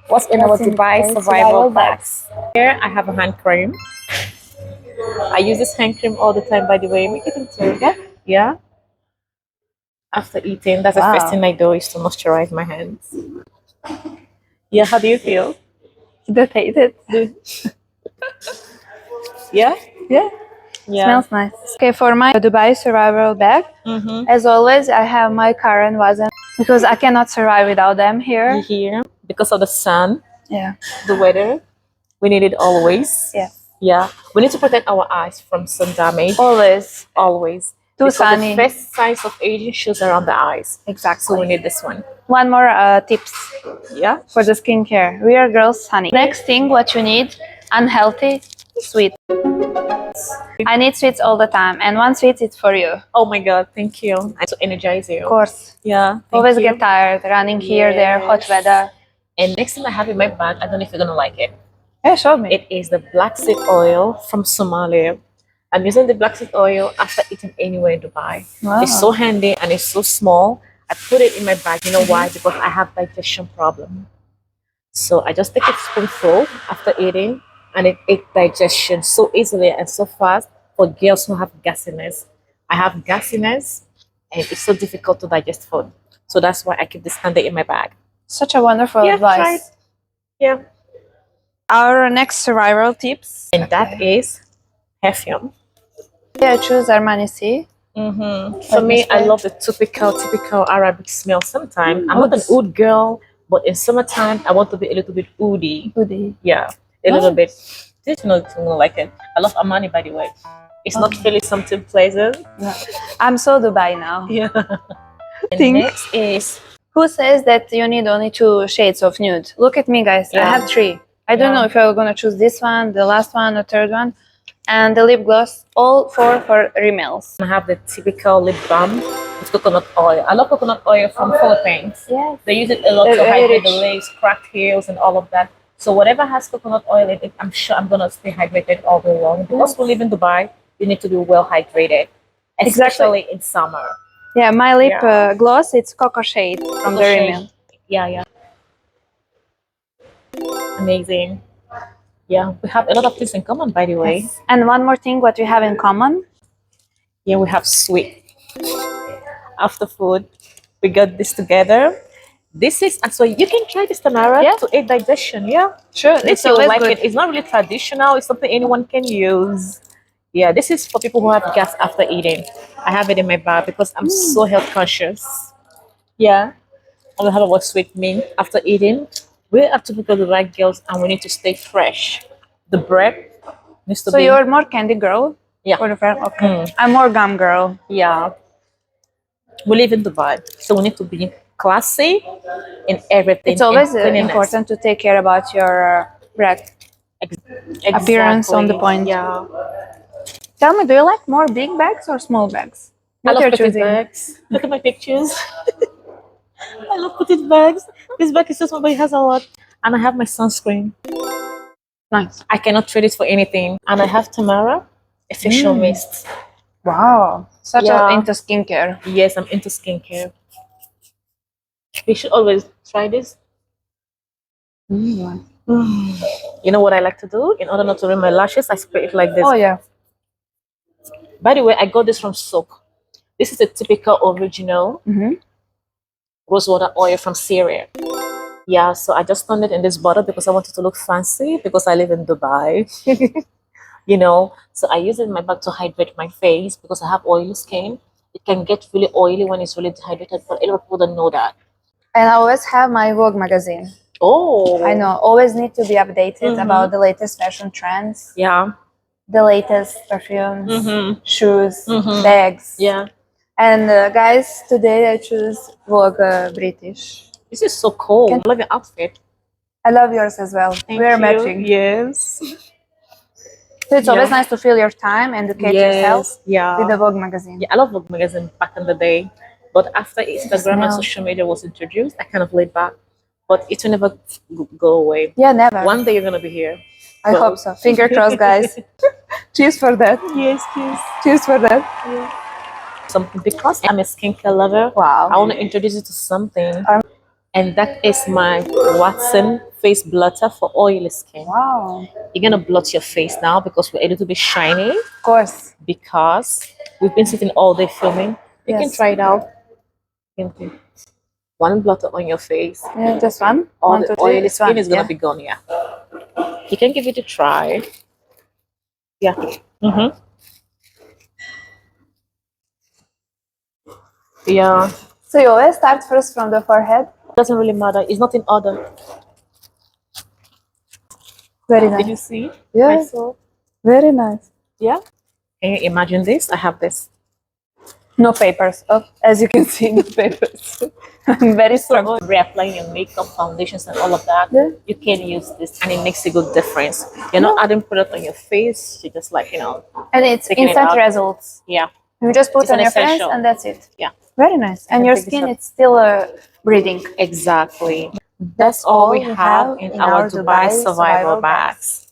What's in our What's in Dubai my survival survival box? Here I have a hand cream. I use this hand cream all the time, by the way. Make it into, yeah? Yeah. After eating, that's the first Wow. thing I do is to moisturize my hands. Yeah, how do you feel? Irritated. Yeah? Yeah. Yeah. Smells nice. Okay, for my Dubai survival bag, as always, I have my current wazen because I cannot survive without them here. Here, because of the sun, Yeah. the weather, we need it always. Yeah. Yeah. We need to protect our eyes from sun damage. Always. Always. Too Because sunny. the first signs of aging shows around the eyes. Exactly. So we need this one. One more tips Yeah. for the skincare. We are girls, honey. Next thing, what you need, unhealthy, sweet. I need sweets all the time, and one sweet is for you. Oh my God, thank you. I to energize you. Of course. Yeah. Thank Always you. get tired running here, there, hot Yes. weather. And next thing I have in my bag, I don't know if you're gonna like it. Yeah, show me. It is the black seed oil from Somalia. I'm using the black seed oil after eating anywhere in Dubai. Wow. It's so handy and it's so small. I put it in my bag. You know why? Because I have digestion problem. So I just take a spoonful after eating, and it aids digestion so easily and so fast for girls who have gassiness. I have gassiness, and it's so difficult to digest food. So that's why I keep this handy in my bag. Such a wonderful Yeah, try advice. it. Yeah. Our next survival tips. And that is perfume. I choose Armani C. For me, I love the typical Arabic smell. Sometimes I'm not an oud girl, but in summertime, I want to be a little bit oudy. Goodie. Yeah, a little bit. Did you know it's gonna like it? I love Armani, by the way. It's not really something pleasant. Yeah. I'm so Dubai now. Yeah. And Think. next is Who says that you need only 2 shades of nude? Look at me, guys. I Yeah. have 3. I don't know if you're gonna choose this one, the last one, or third one, and the lip gloss. All 4 for Rimmels. I have the typical lip balm with coconut oil. I love coconut oil from Philippines. Yes. They use it a lot They're to very hydrate the rich. legs, cracked heels, and all of that. So whatever has coconut oil in it, I'm sure I'm gonna stay hydrated all day long. Because we live in Dubai, you need to be well hydrated, especially in summer. Yeah, my lip gloss, it's Cocoa Shade from the Rimmel. Yeah, yeah. Amazing. Yeah, we have a lot of things in common, by the way. And one more thing, what we have in common. Yeah, we have sweet. After food, we got this together. This is actually you can try this, Tamara, Yeah. to aid digestion. Yeah, Sure, this it's you'll always like good. it. It's not really traditional. It's something anyone can use. Yeah, this is for people who have gas after eating. I have it in my bag because I'm so health conscious. Yeah, and we have our sweet mint after eating. We are typical the right girls, and we need to stay fresh. The bread needs to So be. you're more candy girl? Yeah. For the friend? Okay. I'm more gum girl. Yeah. We live in Dubai, so we need to be classy in everything. It's always in cleanliness. important to take care about your breath. Appearance on the Exactly. point. Yeah. Tell me, do you like more big bags or small bags? I What love you're petite choosing? bags. Look at my pictures. I love petite bags. This bag is so small, but it has a lot. And I have my sunscreen. Nice. I cannot trade it for anything. And I have Tamara, a facial mist. Wow. Such Yeah. a into skincare. Yes, I'm into skincare. We should always try this. You know what I like to do? In order not to ruin my lashes, I spray it like this. Oh yeah. By the way, I got this from Soak. This is a typical original rosewater oil from Syria. Yeah, so I just turned it in this bottle because I wanted to look fancy because I live in Dubai. You know, so I use it in my bag to hydrate my face because I have oily skin. It can get really oily when it's really dehydrated, but a lot of people don't know that. And I always have my Vogue magazine. Oh, I know. Always need to be updated about the latest fashion trends, Yeah, the latest perfumes, shoes, bags. yeah. And guys, today I choose Vogue British. This is so cool. I love your outfit. I love yours as well. Thank We're you. matching. Yes. So it's always nice to fill your time and educate yourself Yeah. with the Vogue magazine. Yeah, I love Vogue magazine back in the day, but after Instagram and social media was introduced, I kind of laid back. But it will never go away. Yeah, never. One day you're gonna be here. I hope so. Finger crossed, guys. Cheers for that. Yes, yes. Cheers for that. Something because I'm a skincare lover. Wow. I want to introduce you to something, and that is my Watson face blotter for oily skin. Wow. You're gonna blot your face now because we're a little bit shiny Of course. because we've been sitting all day filming. You can Yes. try it out. You can put one blotter on your face. Yeah, just one. All One, the two, three. oily It's skin one. is gonna Yeah. be gone. Yeah. You can give it a try. Yeah. Mm-hmm. Yeah. So you always start first from the forehead. Doesn't really matter. It's not in order. Very Did you nice. see? Yeah. I saw. Very nice. Yeah. Can you imagine this? I have this. No papers. Oh, as you can see, no papers. I'm very strong. So reapplying your makeup, foundations, and all of that, Yeah. you can use this, and it makes a good difference. You're not adding product on your face. You're just like And it's taking it instant out. results. Yeah. You just put It's on an your face essential. and that's it. Yeah. Very nice. And can your take this skin, up. it's still breathing. Exactly. That's all we have in our Dubai survival bags.